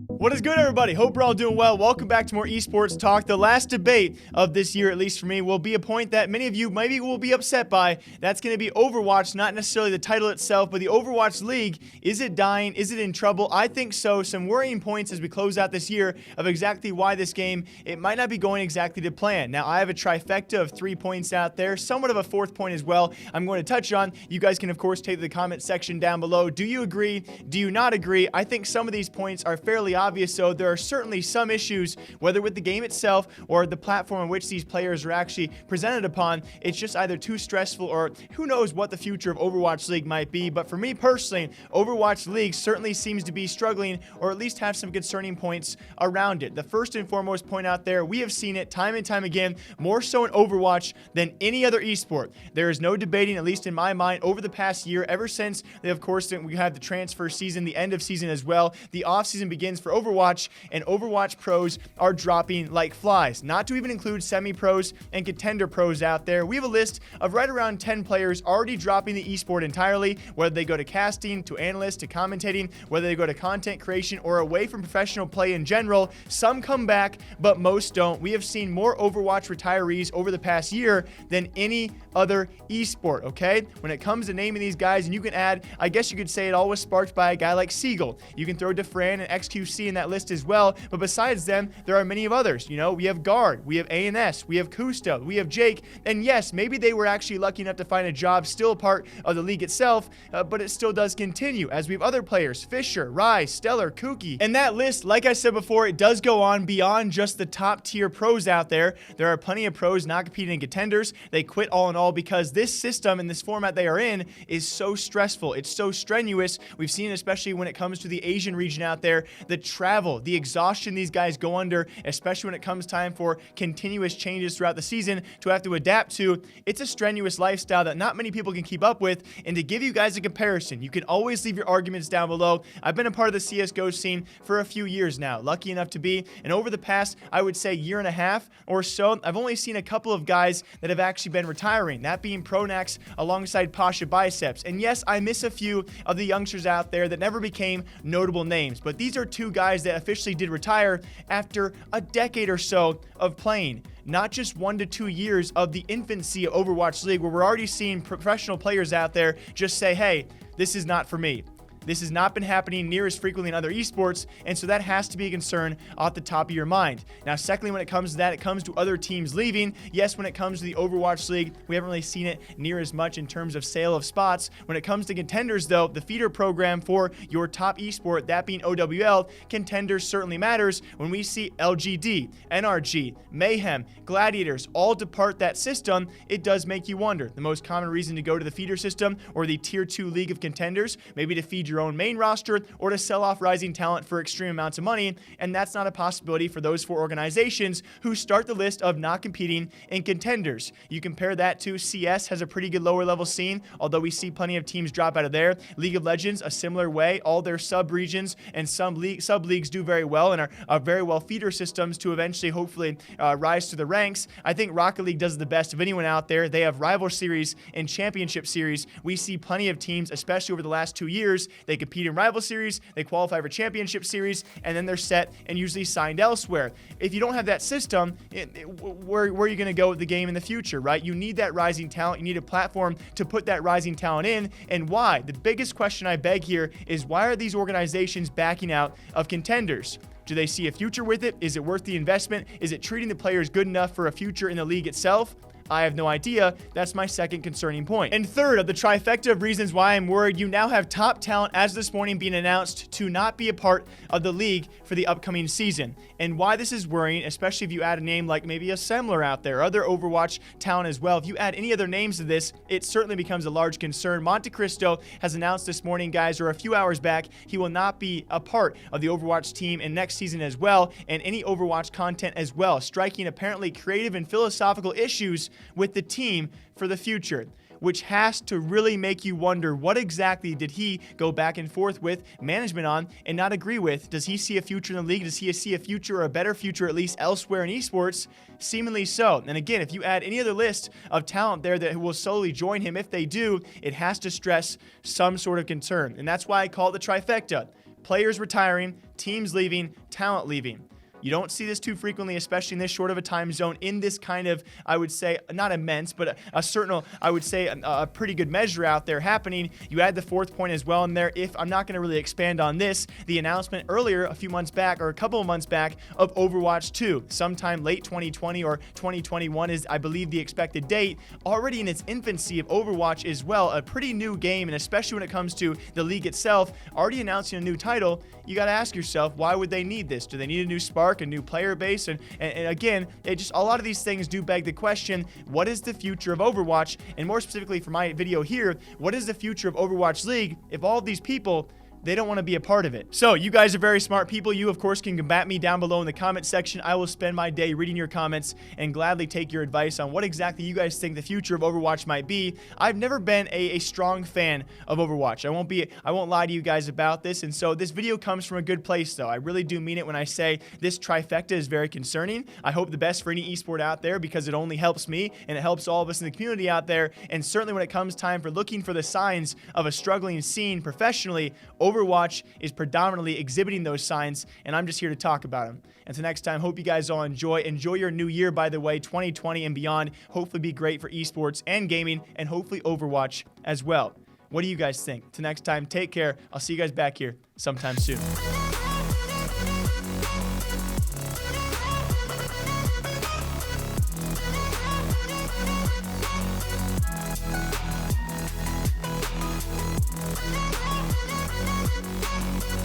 What is good, everybody? Hope we're all doing well. Welcome back to more esports talk. The last debate of this year, at least for me, will be a point that many of you maybe will be upset by. That's going to be Overwatch, not necessarily the title itself, but the Overwatch League. Is it dying? Is it in trouble? I think so. Some worrying points as we close out this year of exactly why this game, it might not be going exactly to plan. Now, I have a trifecta of 3 points out there, somewhat of a fourth point as well I'm going to touch on. You guys can, of course, take the comment section down below. Do you agree? Do you not agree? I think some of these points are fairly obvious. So there are certainly some issues, whether with the game itself or the platform in which these players are actually presented upon. It's just either too stressful or who knows what the future of Overwatch League might be. But for me personally, Overwatch League certainly seems to be struggling, or at least have some concerning points around it. The first and foremost point out there, we have seen it time and time again, more so in Overwatch than any other esport. There is no debating, at least in my mind, over the past year, ever since of course we have the transfer season, the end of season as well. The off season begins for Overwatch, and Overwatch pros are dropping like flies. Not to even include semi-pros and contender pros out there. We have a list of right around 10 players already dropping the esport entirely, whether they go to casting, to analyst, to commentating, whether they go to content creation, or away from professional play in general. Some come back, but most don't. We have seen more Overwatch retirees over the past year than any other esport, okay? When it comes to naming these guys, and you can add, I guess you could say it all was sparked by a guy like Siegel. You can throw DeFran and XQC in that list as well, but besides them, there are many of others. You know, we have Guard, we have ANS, we have Kusta, we have Jake, and yes, maybe they were actually lucky enough to find a job still part of the league itself, but it still does continue, as we have other players, Fisher, Rise, Stellar, Kookie, and that list, like I said before, it does go on beyond just the top tier pros out there. There are plenty of pros not competing in contenders. They quit all in all because this system and this format they are in is so stressful. It's so strenuous. We've seen it especially when it comes to the Asian region out there, the travel, the exhaustion these guys go under, especially when it comes time for continuous changes throughout the season to have to adapt to. It's a strenuous lifestyle that not many people can keep up with. And to give you guys a comparison, you can always leave your arguments down below. I've been a part of the CSGO scene for a few years now, lucky enough to be, and over the past, I would say, year and a half or so, I've only seen a couple of guys that have actually been retiring, that being Pronax alongside Pasha Biceps. And yes, I miss a few of the youngsters out there that never became notable names, but these are two guys that officially did retire after a decade or so of playing. Not just 1 to 2 years of the infancy of Overwatch League, where we're already seeing professional players out there just say, hey, this is not for me. This has not been happening near as frequently in other esports, and so that has to be a concern off the top of your mind. Now, secondly, when it comes to that, it comes to other teams leaving. Yes, when it comes to the Overwatch League, we haven't really seen it near as much in terms of sale of spots. When it comes to Contenders, though, the feeder program for your top esport, that being OWL, Contenders certainly matters. When we see LGD, NRG, Mayhem, Gladiators all depart that system, it does make you wonder. The most common reason to go to the feeder system or the Tier 2 League of Contenders, maybe to feed your own main roster or to sell off rising talent for extreme amounts of money, and that's not a possibility for those 4 organizations who start the list of not competing in Contenders. You compare that to CS has a pretty good lower level scene, although we see plenty of teams drop out of there. League of Legends, a similar way. All their sub-regions and some sub-leagues do very well and are very well feeder systems to eventually, hopefully, rise to the ranks. I think Rocket League does the best of anyone out there. They have Rival Series and Championship Series. We see plenty of teams, especially over the last 2 years, they compete in Rival Series, they qualify for Championship Series, and then they're set and usually signed elsewhere. If you don't have that system, where are you going to go with the game in the future, right? You need that rising talent. You need a platform to put that rising talent in. And why? The biggest question I beg here is, why are these organizations backing out of Contenders? Do they see a future with it? Is it worth the investment? Is it treating the players good enough for a future in the league itself? I have no idea. That's my second concerning point. And third of the trifecta of reasons why I'm worried, you now have top talent as this morning being announced to not be a part of the league for the upcoming season. And why this is worrying, especially if you add a name like maybe a Semler out there, other Overwatch talent as well. If you add any other names to this, it certainly becomes a large concern. Monte Cristo has announced this morning, guys, or a few hours back, he will not be a part of the Overwatch team in next season as well, and any Overwatch content as well, striking apparently creative and philosophical issues with the team for the future, which has to really make you wonder, what exactly did he go back and forth with management on and not agree with? Does he see a future in the league? Does he see a future, or a better future at least, elsewhere in esports? Seemingly so. And again, if you add any other list of talent there that will solely join him, if they do, it has to stress some sort of concern. And that's why I call it the trifecta. players retiring, teams leaving, talent leaving. You don't see this too frequently, especially in this short of a time zone, in this kind of, I would say, not immense, but a certain, I would say, a pretty good measure out there happening. You add the fourth point as well in there. If I'm not going to really expand on this, the announcement earlier, a few months back, or a couple of months back, of Overwatch 2, sometime late 2020 or 2021 is, I believe, the expected date. Already in its infancy of Overwatch as well, a pretty new game, and especially when it comes to the league itself, already announcing a new title, you got to ask yourself, why would they need this? Do they need a new spark, a new player base? And again, a lot of these things do beg the question, what is the future of Overwatch? And more specifically for my video here, what is the future of Overwatch League if all of these people, they don't want to be a part of it? So you guys are very smart people. You, of course, can combat me down below in the comment section. I will spend my day reading your comments and gladly take your advice on what exactly you guys think the future of Overwatch might be. I've never been a strong fan of Overwatch. I won't lie to you guys about this. And so this video comes from a good place, though. I really do mean it when I say this trifecta is very concerning. I hope the best for any esport out there, because it only helps me and it helps all of us in the community out there. And certainly when it comes time for looking for the signs of a struggling scene professionally, Overwatch is predominantly exhibiting those signs, and I'm just here to talk about them. Until next time, hope you guys all enjoy your new year, by the way. 2020 and beyond hopefully be great for esports and gaming, and hopefully Overwatch as well. What do you guys think? Till next time, take care. I'll see you guys back here sometime soon.